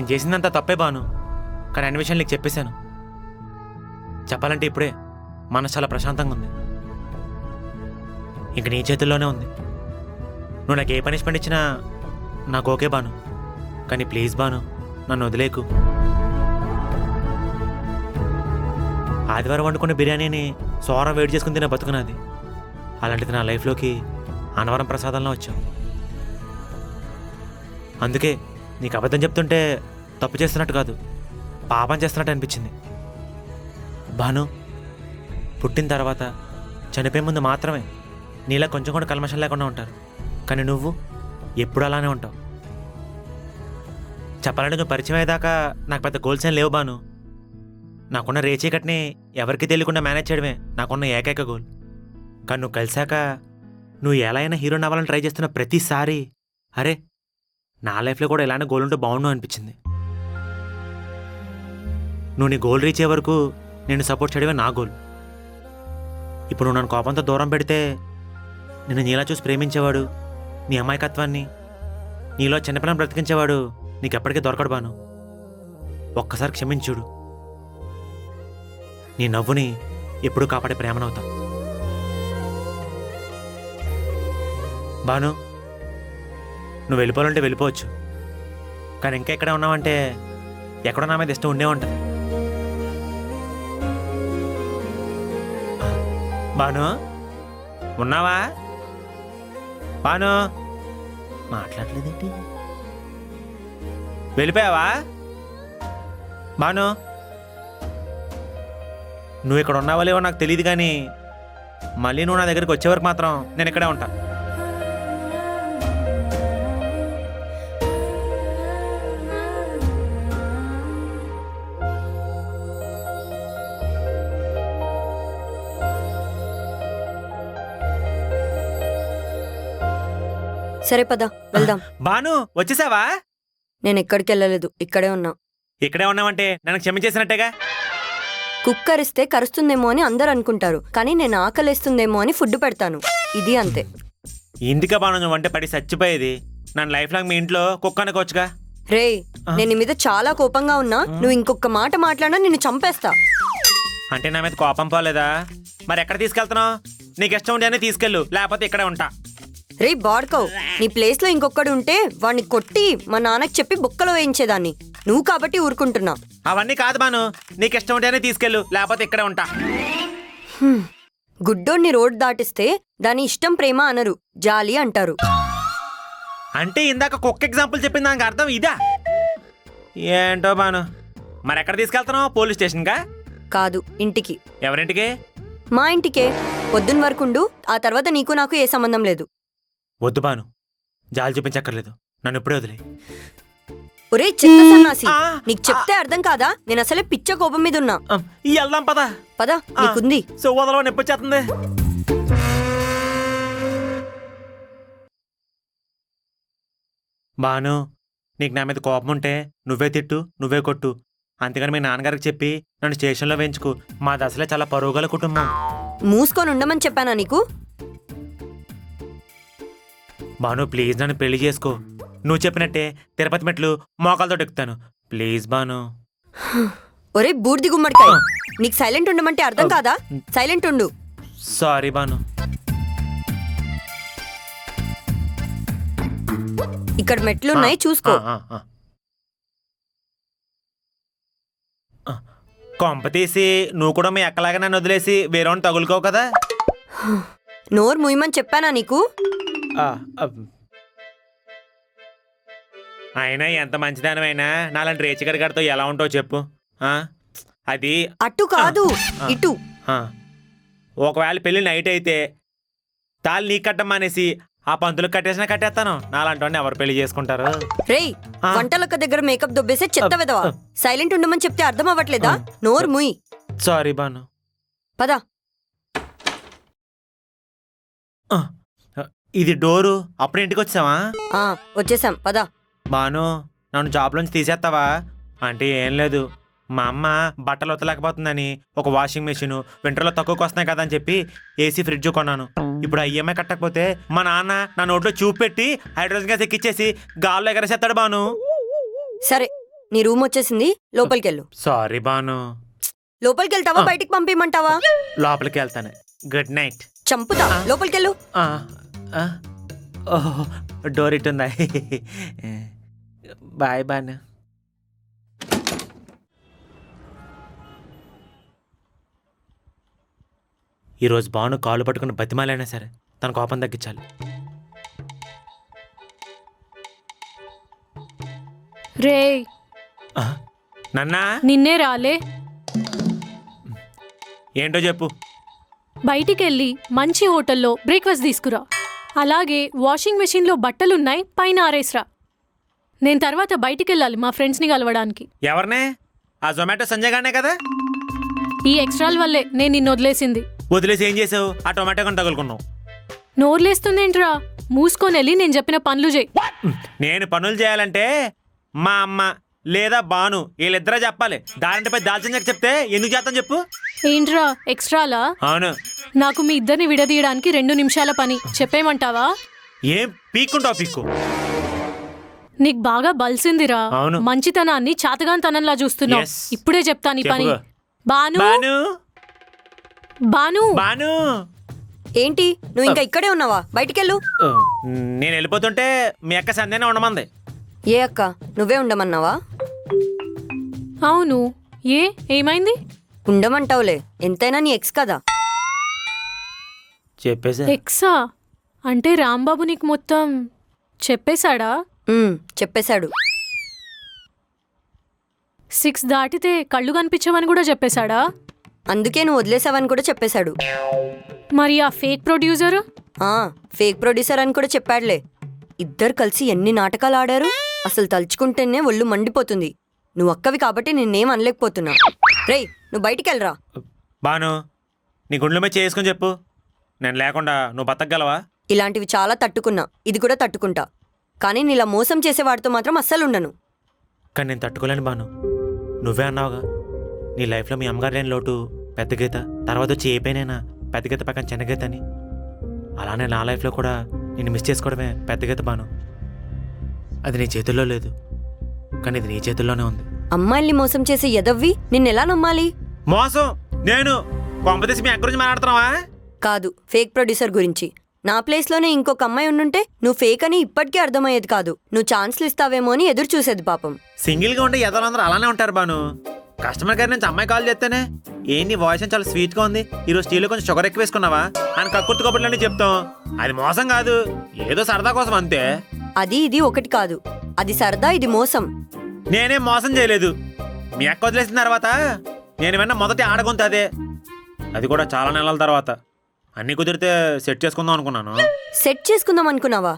నేను చేసిందంతా తప్పే బాను, కానీ అన్ని విషయాలు నీకు చెప్పేశాను. చెప్పాలంటే ఇప్పుడే మనసు చాలా ప్రశాంతంగా ఉంది. ఇంక నీ చేతుల్లోనే ఉంది. నువ్వు నాకు ఏ పనిష్మెంట్ ఇచ్చినా నాకు ఓకే బాను, కానీ ప్లీజ్ బాను నన్ను వదిలేకు. ఆదివారం వండుకున్న బిర్యానీని సోరం వేడి చేసుకుని తినే బతుకున్నది. అలాంటిది నా లైఫ్లోకి అన్నవరం ప్రసాదంలో వచ్చావు. అందుకే నీకు అబద్ధం చెప్తుంటే తప్పు చేస్తున్నట్టు కాదు, పాపం చేస్తున్నట్టు అనిపించింది. భాను, పుట్టిన తర్వాత చనిపోయే ముందు మాత్రమే నీలా కొంచెం కూడా కల్మషం లేకుండా ఉంటారు, కానీ నువ్వు ఎప్పుడు అలానే ఉంటావు. చెప్పాలంటే నువ్వు పరిచయం అయ్యేదాకా నాకు పెద్ద గోల్స్ ఏం లేవు బాను. నాకున్న రేచీకట్ని ఎవరికి తెలియకుండా మేనేజ్ చేయడమే నాకున్న ఏకైక గోల్. కానీ నువ్వు కలిశాక నువ్వు ఎలా అయినా హీరోని అవ్వాలని ట్రై చేస్తున్న ప్రతిసారి అరే నా లైఫ్లో కూడా ఇలానే గోల్ ఉంటే బాగుండు అనిపించింది. నువ్వు నీ గోల్ రీచ్ అయ్యే వరకు నేను సపోర్ట్ చేయడమే నా గోల్. ఇప్పుడు నువ్వు నన్ను కోపంతో దూరం పెడితే నిన్ను నీలా చూసి ప్రేమించేవాడు, నీ అమాయకత్వాన్ని నీలో చిన్నపిల్లని బ్రతికించేవాడు నీకెప్పటికీ దొరకడు బాను. ఒక్కసారి క్షమించుడు. నీ నవ్వుని ఎప్పుడూ కాపాడే ప్రేమనవుతా. బాను, నువ్వు వెళ్ళిపోవాలంటే వెళ్ళిపోవచ్చు, కానీ ఇంకా ఎక్కడ ఉన్నావంటే ఎక్కడో నా మీద ఇష్టం ఉండే ఉంటుంది. బాను, ఉన్నావా? బాను, మాట్లాడలేదేంటి? వెళ్ళిపోయావా? బాను, నువ్వు ఇక్కడ ఉన్నావా లేవో నాకు తెలియదు, కానీ మళ్ళీ నువ్వు నా దగ్గరికి వచ్చే వరకు మాత్రం నేను ఇక్కడే ఉంటా. సరే పద వెళ్దాం. బాను, వచ్చేసావా? నేను ఎక్కడికి వెళ్ళలేదు, ఇక్కడే ఉన్నా. ఇక్కడే ఉన్నావంటే నన్ను క్షమించేసినట్టేగా. కుక్కరిస్తే కరుస్తుందేమో అని అందరు అనుకుంటారు, కానీ నేను ఆకలేస్తుందేమో అని ఫుడ్ పెడతాను. ఇది అంతే. ఇందుకే బాను నువ్వు అంటే పడి చచ్చిపోయేది. నన్ను లైఫ్ లాంగ్ మీ ఇంట్లో కుక్క అనుకోవచ్చుగా. రే, నేను నీ మీద చాలా కోపంగా ఉన్నా. నువ్వు ఇంకొక మాట మాట్లాడినా నిన్ను చంపేస్తా. అంటే నా మీద కోపం పోలేదా? మరి ఎక్కడ తీసుకెళ్తున్నావు? నీకు ఇష్టం ఉంటే అని తీసుకెళ్ళు, లేకపోతే ఇక్కడే ఉంటా. రే బాడ్కవ్, నీ ప్లేస్ లో ఇంకొకడు ఉంటే వాడిని కొట్టి మా నాన్నకి చెప్పి బొక్కలో వేయించేదాన్ని. నువ్వు కాబట్టి ఊరుకుంటున్నా. అవన్నీ కాదు బాను, నీకు ఇష్టం ఉంటేనే తీసుకెళ్ళు, లేకపోతే ఇక్కడే ఉంటా. గుడ్డోడిని రోడ్ దాటిస్తే దాని ఇష్టం ప్రేమ అనరు, జాలి అంటారు. అంటే ఇందాక కుక్క ఎగ్జాంపుల్ చెప్పింది దానికి అర్థం ఇదా? ఏంటో బాను, మరి ఎక్కడ తీసుకెళ్తున్నావు? పోలీస్ స్టేషన్కా? కాదు, ఇంటికి. ఎవరింటికి? మా ఇంటికే. పొద్దున్న వరకు ఉండు, ఆ తర్వాత నీకు నాకు ఏ సంబంధం లేదు. వద్దు బాను, జాలి చూపించక్కర్లేదు, నన్ను ఇప్పుడే వదిలే. ఒరే చెత్త సన్నాసి, నీకు చెప్తే అర్థం కాదా? నేను అసలే పిచ్చ కోపం మీద ఉన్నా. వెళ్దాం పద. పద, నీకుంది. సోదలో నొప్పి వచ్చేస్తుంది. బాను, నీకు నా మీద కోపం ఉంటే నువ్వే తిట్టు, నువ్వే కొట్టు. అంతేగాని మీ నాన్నగారికి చెప్పి నన్ను స్టేషన్లో వేయించుకో. మాది అసలే చాలా పరువుగల కుటుంబం. మూసుకొని ఉండమని చెప్పానా నీకు? బాను ప్లీజ్ నన్ను పెళ్లి చేసుకో. నువ్వు చెప్పినట్టే తిరుపతి మెట్లు మోకాలతో ఎక్కుతాను. ప్లీజ్ బాను. ఒరే బూర్ది గుమ్మడికాయ, నీకు సైలెంట్ ఉండమంటే అర్థం కాదా? సైలెంట్ ఉండు. సారీ బాను. ఇక్కడ మెట్లున్నాయి, చూసుకో. కొంప తీసి నువ్వు కూడా మీ అక్కలాగా నన్ను వదిలేసి వేరే తగులుకోవు కదా? నోరు ముయ్యమని చెప్పానా నీకు? అయినా ఎంత మంచిదానమైనా నాలాంటి రేచిగడి గారితో ఎలా ఉంటావు చెప్పు. అది అటు కాదు, ఇటు. ఒకవేళ పెళ్లి నైట్ అయితే తాళి నీకు కట్టం మానేసి ఆ పంతులకు కట్టేసినా కట్టేస్తాను. నాలాంటి వాడిని ఎవరు పెళ్లి చేసుకుంటారు? రేయ్, వంటలొక్క దగ్గర మేకప్ దొబ్బేసే చెత్త వెదవా. సైలెంట్ ఉండమని చెప్తే అర్థం అవ్వట్లేదా? నోరు ముయ్. సారీ బాను. పద. ఇది డోరు. అప్పుడు ఇంటికి వచ్చావా? వచ్చేసాం, పద. బాను, నన్ను జాబ్లోంచి తీసేస్తావా? అంటే ఏం లేదు, మా అమ్మ బట్టలు ఉతలేకపోతుందని ఒక వాషింగ్ మెషిన్, వింటర్లో తక్కువకి వస్తున్నాయి కదా అని చెప్పి ఏసీ ఫ్రిడ్జ్ కొన్నాను. ఇప్పుడు ఈఎంఐ కట్టకపోతే మా నాన్న నా నోట్లో చూపు పెట్టి హైడ్రోజన్ గ్యాస్ ఎక్కిచ్చేసి గాల్లో ఎగరేసేస్తాడు బాను. సరే, నీ రూమ్ వచ్చేసింది, లోపలికెళ్ళు. సారీ బాను. లోపలికి వెళ్తావా బయటికి పంపించమంటావా? లోపలికి వెళ్తాను. Good night. చంపుతా, లోపలికెళ్ళు. ఓహో, డోర్ ఇటుందా? బాయ్ బాను. ఈరోజు బాను కాళ్ళు పట్టుకుని బతిమాలైనా సరే తన కోపం తగ్గించాలి. రే నన్నా నిన్నే రాలే, ఏంటో చెప్పు. బయటికెళ్ళి మంచి హోటల్లో బ్రేక్ఫాస్ట్ తీసుకురా. అలాగే వాషింగ్ మెషిన్లో బట్టలున్నాయి, పైన ఆరేస్రా. నేను తర్వాత బయటికెళ్ళాలి మా ఫ్రెండ్స్ని కలవడానికి. ఎవరినే? ఆ జొమాటో సంజయ్ గానే కదా? ఈ ఎక్స్ట్రాల వల్లే నేను నిన్ను వదిలేసింది. వదిలేసి ఏం చేసావు? ఆ టొమాటో కొని తగులుకున్నావు. నోర్లేస్తుందేంట్రా? మూసుకొని వెళ్ళి నేను చెప్పిన పనులు చేయి. నేను పనులు చేయాలంటే మా అమ్మ లేదా బాను వీళ్ళిద్దరే చెప్పాలి. దానిపై దాల్చిన చెక్క చెప్తే ఎందుకు చేస్తాను చెప్పు. ఏంట్రా ఎక్స్ట్రాలా? అవును. నాకు మీ ఇద్దరిని విడదీయడానికి 2 నిమిషాల పని, చెప్పేమంటావా? ఏం పీక్కుంటావు పీక్కు. నీకు బాగా బలిసిందిరా. అవును. మంచితనాన్ని చాతగాంతనంలా చూస్తున్నావు. Yes. ఇప్పుడే చెప్తాను ఈ పని. చెప్పుకో. బాను బాను బాను బాను ఏంటి నువ్వు ఇంకా ఇక్కడే ఉన్నావా? బయటికెళ్ళు. ఓ, నేను వెళ్ళిపోతుంటే మీ అక్క సందేనే ఉండమంది. ఏ అక్క, నువ్వే ఉండమన్నావా? అవును. ఏమైంది? ఉండమంటావులే, ఎంతైనా నీ ఎక్స్ కదా. చెప్పేసా. ఎక్సా? అంటే రాంబాబు నీకు మొత్తం చెప్పేశాడా? చెప్పేశాడు. 6 దాటితే కళ్ళు కనిపించవని కూడా చెప్పేశాడా? అందుకే నువ్వు వదిలేసావని కూడా చెప్పేశాడు. మరి ఆ ఫేక్ ప్రొడ్యూసరు? ఫేక్ ప్రొడ్యూసర్ అని కూడా చెప్పాడులే. ఇద్దరు కలిసి ఎన్ని నాటకాలు ఆడారు, అసలు తలుచుకుంటేనే ఒళ్ళు మండిపోతుంది. నువ్వు అక్కవి కాబట్టి నిన్నేం అనలేకపోతున్నా. రేయ్, నువ్వు బయటికెళ్ళరా. బాను నీ గుండెల మీద చేసుకుని చెప్పు. నేను లేకుండా నువ్వు బతకగలవా? ఇలాంటివి చాలా తట్టుకున్నా, ఇది కూడా తట్టుకుంటా. కానీ నీలా మోసం చేసేవాడితో మాత్రం అస్సలు ఉండను. కానీ నేను తట్టుకోలేను బాను. నువ్వే అన్నావుగా నీ లైఫ్లో మీ అమ్మగారు లేని లోటు పెద్ద గీత, తర్వాత వచ్చి ఏ పైనైనా పెద్ద గీత పక్కన చిన్న గీత అని. అలానే నా లైఫ్లో కూడా నేను మిస్ చేసుకోవడమే పెద్ద గీత బాను. అది నీ చేతుల్లో లేదు, కానీ ఇది నీ చేతుల్లోనే ఉంది. అమ్మాయిల్ని మోసం చేసే ఎదవ్వి నిన్నెలా నమ్మాలి? మోసం? నేను కొంపతీసి మీ అక్క గురించి మాట్లాడుతున్నావా? కాదు, ఫేక్ ప్రొడ్యూసర్ గురించి. నా ప్లేస్లోనే ఇంకొక అమ్మాయి ఉండుంటే నువ్వు ఫేక్ అని ఇప్పటికీ అర్థమయ్యేది కాదు. నువ్వు ఛాన్స్లు ఇస్తావేమో అని ఎదురు చూసేది పాపం. సింగిల్గా ఉంటే ఎదలందరూ అలానే ఉంటారు బాను. కస్టమర్ కేర్ నుంచి అమ్మాయి కాల్ చేస్తేనే ఏంటి వాయిస్ చాలా స్వీట్గా ఉంది, ఈరోజు స్టీల్లో కొంచెం షుగర్ ఎక్కువ వేసుకున్నావా అని కక్కుర్తి కబుర్లన్నీ చెప్తాం. అది మోసం కాదు, ఏదో సరదా కోసం అంతే. అది ఇది ఒకటి కాదు, అది సరదా, ఇది మోసం. నేనేం మోసం చేయలేదు. మీ అక్క వదిలేసిన తర్వాత నేను విన్న మొదటి ఆడగొంత అదే. అది కూడా చాలా నెలల తర్వాత. అన్నీ కుదిరితే సెట్ చేసుకుందాం అనుకున్నాను. సెట్ చేసుకుందాం అనుకున్నావా?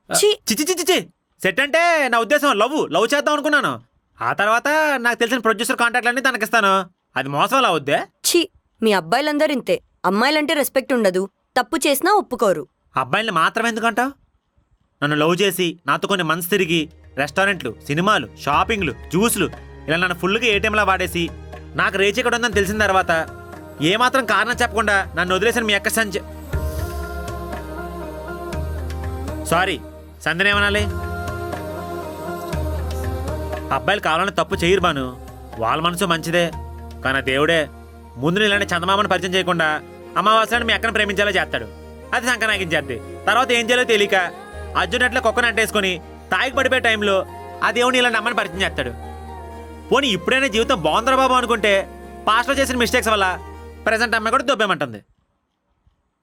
చిచి చిచి సెట్ అంటే నా ఉద్దేశం లవ్ చేద్దాం అనుకున్నాను. ఆ తర్వాత నాకు తెలిసిన ప్రొడ్యూసర్ కాంటాక్ట్లన్నీ తనకిస్తాను. అది మోసం అలా అవుద్దే? ఛీ, మీ అబ్బాయిలందరూ ఇంతే. అమ్మాయిలంటే రెస్పెక్ట్ ఉండదు, తప్పు చేసినా ఒప్పుకోరు. అబ్బాయిల్ని మాత్రం ఎందుకంటావు? నన్ను లవ్ చేసి నాతో కొన్ని మంత్స్ తిరిగి రెస్టారెంట్లు, సినిమాలు, షాపింగ్లు, జ్యూస్లు ఇలా నన్ను ఫుల్గా ఏటీఎంలా వాడేసి నాకు రేచి ఇక్కడ ఉందని తెలిసిన తర్వాత ఏమాత్రం కారణం చెప్పకుండా నన్ను వదిలేసిన మీ అక్క సారీ సందనేమనాలి? అబ్బాయిలు కావాలని తప్పు చేయరు బాను, వాళ్ళ మనసు మంచిదే. కానీ దేవుడే ముందు ఇలాంటి చందమామను పరిచయం చేయకుండా అమావాస్యని మీ అక్కను ప్రేమించేలా చేస్తాడు. అది సంకనాగించేద్ది. తర్వాత ఏం చేయాలో తెలియక అర్జునట్ల కుక్కను అంటేసుకుని తాయికి పడిపోయే టైంలో ఆ దేవుని ఇలాంటి అమ్మని పరిచయం చేస్తాడు. పోనీ ఇప్పుడైనా జీవితం బాగుందరా బాబు అనుకుంటే పాస్ట్లో చేసిన మిస్టేక్స్ వల్ల ప్రజెంట్ అమ్మాయి కూడా దొబ్బేమంటుంది.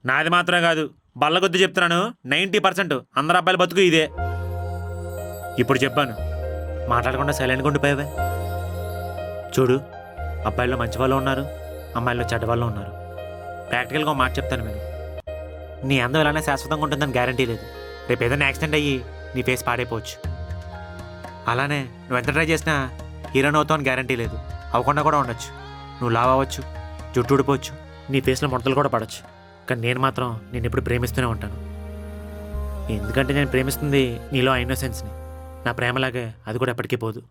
నాది మాత్రమే కాదు, బల్లగొద్దు చెప్తున్నాను, 90% అందరు అబ్బాయిల బతుకు ఇదే. ఇప్పుడు చెప్పాను, మాట్లాడకుండా సైలెంట్గా ఉండిపోయావే. చూడు, అబ్బాయిల్లో మంచి వాళ్ళు ఉన్నారు, అమ్మాయిల్లో చెడ్డ వాళ్ళు ఉన్నారు. ప్రాక్టికల్గా ఒక మాట చెప్తాను నేను, నీ అందం ఇలానే శాశ్వతంగా ఉంటుందని గ్యారంటీ లేదు. రేపు ఏదైనా యాక్సిడెంట్ అయ్యి నీ ఫేస్ పాడైపోవచ్చు. అలానే నువ్వు ఎంత ట్రై చేసినా హీరోయిన్ అవుతావు అని గ్యారంటీ లేదు, అవ్వకుండా కూడా ఉండొచ్చు. నువ్వు లావ్ అవ్వచ్చు, జుట్టు ఊడిపోవచ్చు, నీ ఫేస్లో ముడతలు కూడా పడవచ్చు. కానీ నేను మాత్రం నేను ఎప్పుడు ప్రేమిస్తూనే ఉంటాను. ఎందుకంటే నేను ప్రేమిస్తుంది నీలో ఆ ఇన్నోసెన్స్ని. నా ప్రేమలాగే అది కూడా ఎప్పటికీ పోదు.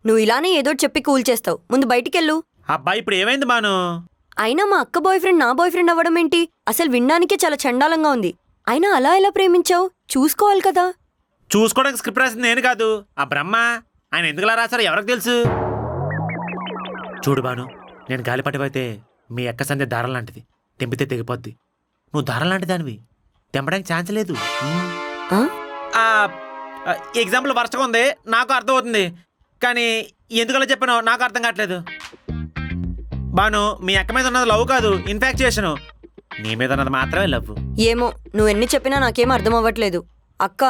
నువ్వు ఇలానే ఏదో చెప్పి కూల్ చేస్తావు. ముందు బయటికెళ్ళు. అబ్బాయి ఇప్పుడు ఏమైంది బాను? అయినా మా అక్క బాయ్ ఫ్రెండ్ నా బాయ్ ఫ్రెండ్ అవ్వడం ఏంటి? అసలు వినడానికే చాలా చండాలంగా ఉంది. అయినా అలా ఎలా ప్రేమించావు? చూసుకోవాలి కదా. చూసుకోవడానికి స్క్రిప్ట్ రాసింది నేను కాదు, ఆ బ్రహ్మ. ఆయన ఎందుకులా రాశారో ఎవరికి తెలుసు. చూడు బాను, నేను గాలిపటమైతే మీ అక్క సంధ్య దారం లాంటిది, తెంపితే తెగిపోద్ది. నువ్వు దారం లాంటి దానివి, తెంపడానికి ఛాన్స్ లేదు. ఆ? ఎగ్జాంపుల్ వరస్ట్గా ఉంది, నాకు అర్థమవుతుంది, కానీ ఎందుకలా చెప్పానో నాకు అర్థం కావట్లేదు. బాను, మీ అక్క మీద ఉన్నది లవ్ కాదు, ఇన్ఫాక్చుయేషన్. నీ మీద ఉన్నది మాత్రమే లవ్. ఏమో, నువ్వు ఎన్ని చెప్పినా నాకేం అర్థం అవ్వట్లేదు. అక్క,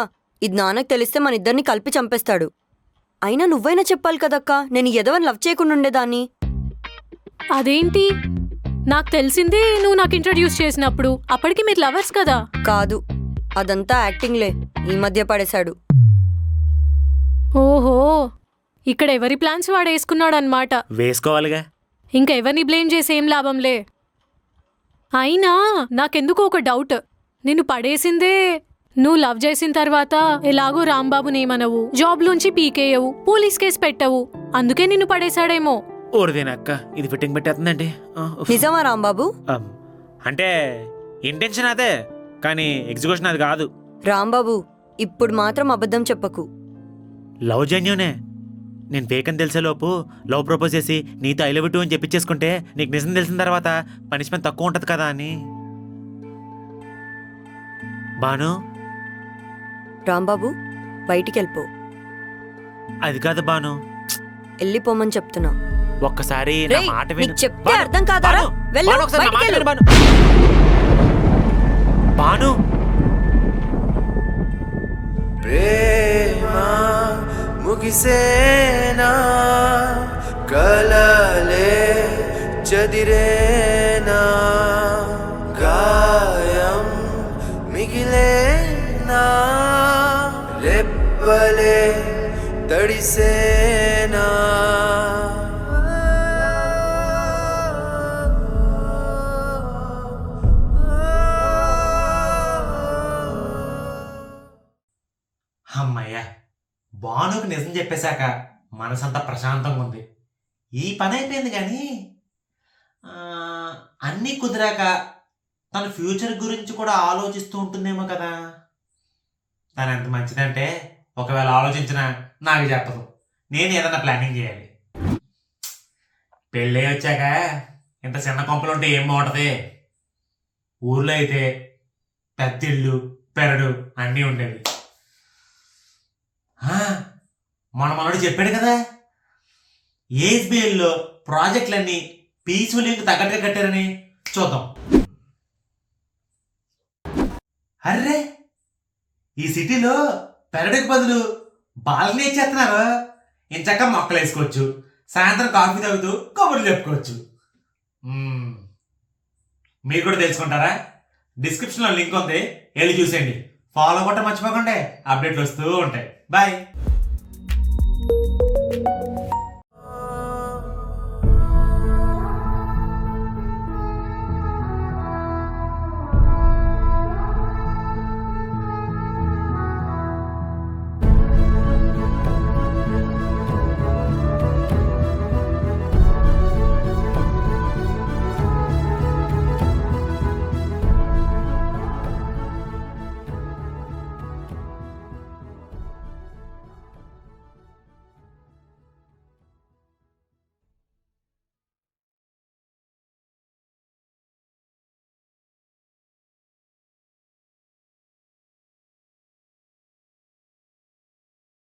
ఇది నాన్నకు తెలిస్తే మన ఇద్దరిని కలిపి చంపేస్తాడు. అయినా నువ్వైనా చెప్పాలి కదక్క, నేను ఎదవని లవ్ చేయకుండా ఉండేదాన్ని. అదేంటి, నాకు తెలిసింది నువ్వు నాకు ఇంట్రడ్యూస్ చేసినప్పుడు. అప్పటికి మీరు లవర్స్ కదా. కాదు, అదంతా యాక్టింగ్లే, ఈ మధ్య పడేశాడు. ఓహో, ఇక్కడ ఎవరి ప్లాన్స్ వాడు వేసుకున్నాడు అన్నమాట. వేసుకోవాలిగా. ఇంకా ఎవరిని బ్లేమ్ చేసి ఏం లాభంలే. అయినా నాకెందుకో ఒక డౌట్. నిన్ను పడేసిందే నువ్వు లవ్ చేసిన తర్వాత ఎలాగో రాంబాబునేమనవు, జాబ్లోంచి పీకేయవు, పోలీస్ కేసు పెట్టవు, అందుకే నిన్ను పడేశాడేమో. ఓరిదేనక్క, ఇది ఫిట్టింగ్ పెట్టేస్తుందండి. నిజమా రాంబాబు? అంటే ఇంటెన్షన్ అదే, కానీ ఎగ్జిక్యూషన్ అది కాదు. రాంబాబు, ఇప్పుడు మాత్రం అబద్ధం చెప్పకు. లవ్ జెన్యూనే. నేను ఫేక్ అని తెలిసేలోపు లవ్ ప్రపోజ్ చేసి నీతో ఐ లవ్ యు అని చెప్పించేసుకుంటే నీకు నిజం తెలిసిన తర్వాత పనిష్మెంట్ తక్కువ ఉంటుంది కదా అని. బాను, రాంబాబు, బయటికి వెళ్ళిపో. అది కాదు బాను, వెళ్ళిపోమని చెప్తున్నా. ఒక్కసారి నా రేయ్, మాట విను. నీకు చెప్తే బాను, అర్థం కాదారా? బాను, వెళ్ళు, బాను, ఒకసారి నా బయటికి మాట వెళ్ళు. విను, బాను. బాను, ప్రేమ ముగిసేనా, కలలే చదిరేనా, గాయం మిగిలేనా, రెప్పలే తడిసేనా. అమ్మయ్య, బానుకు నిజం చెప్పేశాక మనసంతా ప్రశాంతంగా ఉంది. ఈ పని అయిపోయింది, కానీ అన్నీ కుదిరాక తన ఫ్యూచర్ గురించి కూడా ఆలోచిస్తూ ఉంటుందేమో కదా. తను ఎంత మంచిదంటే ఒకవేళ ఆలోచించినా నాకు చెప్పదు. నేను ఏదన్నా ప్లానింగ్ చేయాలి. పెళ్ళి వచ్చాక ఇంత చిన్న కొంపలు ఉంటే ఏం బాగుంటుంది. ఊర్లో అయితే పెద్దిళ్ళు, పెరడు అన్నీ ఉండేవి. మనోడు చెప్పాడు కదా, ఏఎస్బిఎల్లో ప్రాజెక్టులన్నీ పీస్ఫుల్ తగ్గట్టుగా కట్టారని. చూద్దాం. అర్రే, ఈ సిటీలో పెరడుకి బదులు బాల్కనీ ఇచ్చేస్తున్నారు. ఇంచక్క మొక్కలు వేసుకోవచ్చు, సాయంత్రం కాఫీ తాగుతూ కబుర్లు చెప్పుకోవచ్చు. మీరు కూడా తెలుసుకుంటారా? డిస్క్రిప్షన్లో లింక్ ఉంది, వెళ్ళి చూసేయండి. ఫాలో కొట్ట మర్చిపోకండి, అప్డేట్లు వస్తూ ఉంటాయి. బాయ్.